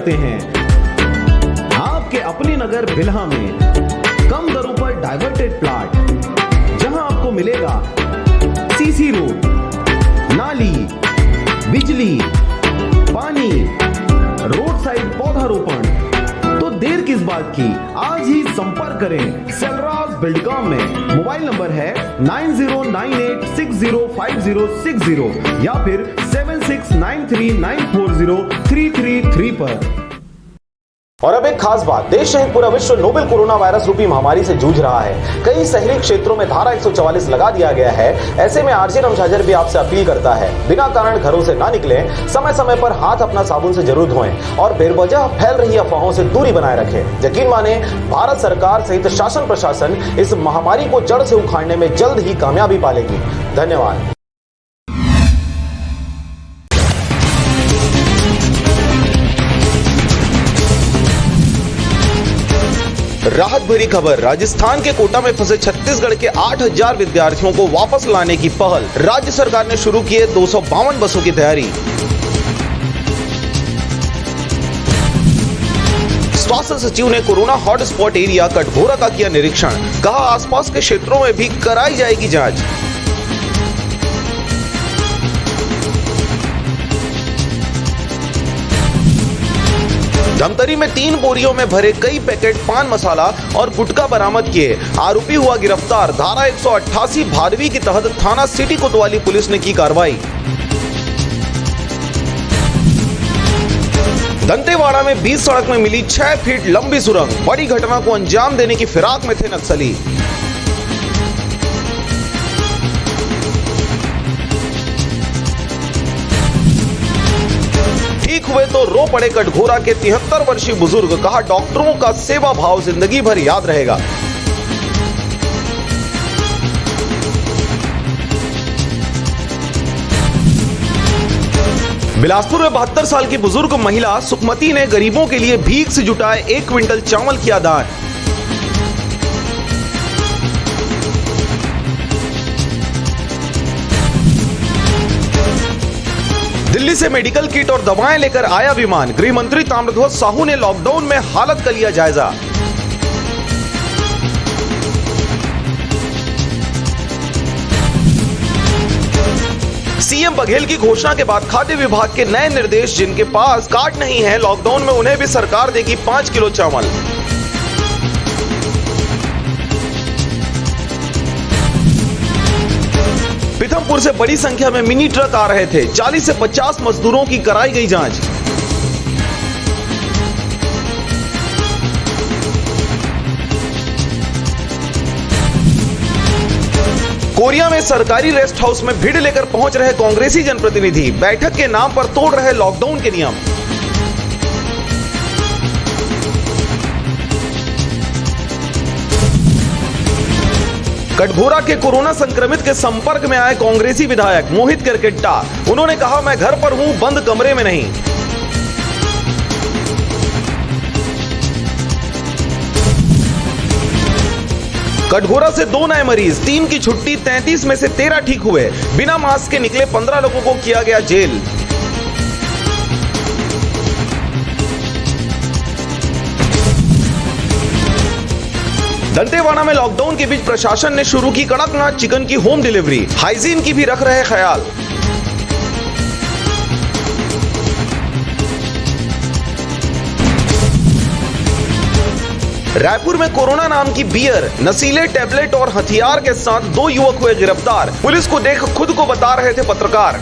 करते हैं। आपके अपने नगर बिल्हा में कम दरों पर डाइवर्टेड प्लॉट, जहां आपको मिलेगा सीसी रोड, नाली, बिजली, पानी, रोड साइड पौधारोपण। तो देर किस बात की, आज ही संपर्क करें सेलराज बिल्डकॉम में। मोबाइल नंबर है 9098605060 या फिर 7693940333 पर। और अब एक खास बात, देश सहित पूरा विश्व नोवेल कोरोना वायरस रूपी महामारी से जूझ रहा है। कई शहरी क्षेत्रों में धारा 144 लगा दिया गया है। ऐसे में आरजे रमझाझर भी आपसे अपील करता है, बिना कारण घरों से ना निकलें, समय समय पर हाथ अपना साबुन से जरूर धोएं और बेवजह फैल रही अफवाहों से दूरी बनाए रखें। यकीन माने, भारत सरकार सहित शासन प्रशासन इस महामारी को जड़ से उखाड़ने में जल्द ही कामयाबी पालेगी। धन्यवाद। राहत भरी खबर, राजस्थान के कोटा में फंसे छत्तीसगढ़ के 8000 विद्यार्थियों को वापस लाने की पहल। राज्य सरकार ने शुरू की है 252 बसों की तैयारी। स्वास्थ्य सचिव ने कोरोना हॉटस्पॉट एरिया कटघोरा का किया निरीक्षण, कहा आसपास के क्षेत्रों में भी कराई जाएगी जांच। धमतरी में 3 बोरियों में भरे कई पैकेट पान मसाला और गुटखा बरामद किए, आरोपी हुआ गिरफ्तार। धारा 188 भादवी के तहत थाना सिटी कोतवाली पुलिस ने की कार्रवाई। दंतेवाड़ा में 20 सड़क में मिली 6 फीट लंबी सुरंग, बड़ी घटना को अंजाम देने की फिराक में थे नक्सली। ठीक हुए तो रो पड़े कटघोरा के 73 वर्षीय बुजुर्ग, कहा डॉक्टरों का सेवा भाव जिंदगी भर याद रहेगा। बिलासपुर में 72 साल की बुजुर्ग महिला सुखमती ने गरीबों के लिए भीख से जुटाए 1 क्विंटल चावल किया दान। दिल्ली से मेडिकल किट और दवाएं लेकर आया विमान, गृह मंत्री ताम्रध्वज साहू ने लॉकडाउन में हालत का लिया जायजा। सीएम बघेल की घोषणा के बाद खाद्य विभाग के नए निर्देश, जिनके पास कार्ड नहीं है लॉकडाउन में उन्हें भी सरकार देगी 5 किलो चावल। पीथमपुर से बड़ी संख्या में मिनी ट्रक आ रहे थे, 40 से 50 मजदूरों की कराई गई जांच। कोरिया में सरकारी रेस्ट हाउस में भीड़ लेकर पहुंच रहे कांग्रेसी जनप्रतिनिधि, बैठक के नाम पर तोड़ रहे लॉकडाउन के नियम। कटघोरा के कोरोना संक्रमित के संपर्क में आए कांग्रेसी विधायक मोहित करकेट्टा, उन्होंने कहा मैं घर पर हूं, बंद कमरे में नहीं। कटघोरा से 2 नए मरीज, 3 की छुट्टी, 33 में से 13 ठीक हुए। बिना मास्क के निकले 15 लोगों को किया गया जेल। दंतेवाड़ा में लॉकडाउन के बीच प्रशासन ने शुरू की कड़कनाथ चिकन की होम डिलीवरी, हाइजीन की भी रख रहे ख्याल। रायपुर में कोरोना नाम की बियर, नशीले टैबलेट और हथियार के साथ 2 युवक हुए गिरफ्तार, पुलिस को देख खुद को बता रहे थे पत्रकार।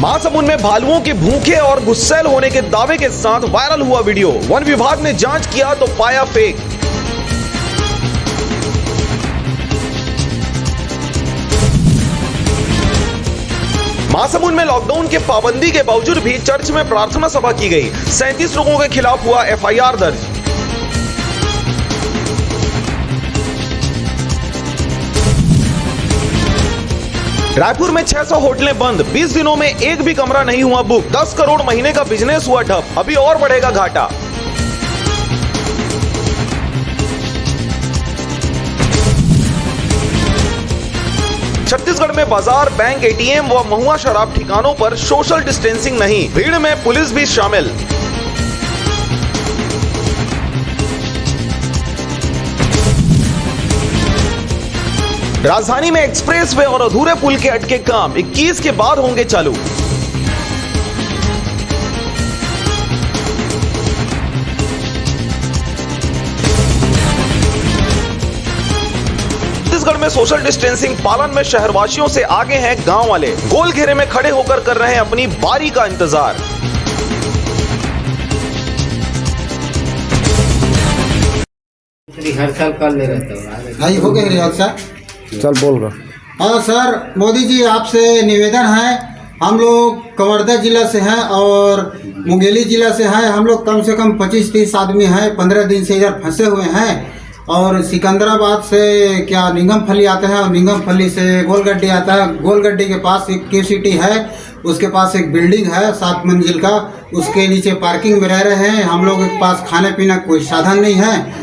महासमुंद में भालुओं के भूखे और गुस्सैल होने के दावे के साथ वायरल हुआ वीडियो, वन विभाग ने जांच किया तो पाया फेक। महासमुंद में लॉकडाउन के पाबंदी के बावजूद भी चर्च में प्रार्थना सभा की गई, 37 लोगों के खिलाफ हुआ एफआईआर दर्ज। रायपुर में 600 होटलें बंद, 20 दिनों में एक भी कमरा नहीं हुआ बुक, 10 करोड़ महीने का बिजनेस हुआ ठप, अभी और बढ़ेगा घाटा। छत्तीसगढ़ छत्तीसगढ़ में बाजार, बैंक, एटीएम व महुआ शराब ठिकानों पर सोशल डिस्टेंसिंग नहीं, भीड़ में पुलिस भी शामिल। राजधानी में एक्सप्रेसवे और अधूरे पुल के अटके काम 21 के बाद होंगे चालू। छत्तीसगढ़ में सोशल डिस्टेंसिंग पालन में शहरवासियों से आगे हैं गांव वाले। गोल घेरे में खड़े होकर कर रहे हैं अपनी बारी का इंतजार। रिहर्सल कर ले रहता भाई हो गए रिहर्सल। चल बोल रहा। हाँ सर, मोदी जी आपसे निवेदन है, हम लोग कवर्धा जिला से हैं और मुंगेली जिला से हैं। हम लोग कम से कम 25-30 आदमी हैं, 15 दिन से इधर फंसे हुए हैं। और सिकंदराबाद से क्या निंगमफली आते हैं और निंगमफली से गोलगड्डी आता है। गोलगड्डी के पास एक के सिटी है, उसके पास एक बिल्डिंग है 7 मंजिल का, उसके नीचे पार्किंग में रह रहे हैं। हम लोग के पास खाने पीने कोई साधन नहीं है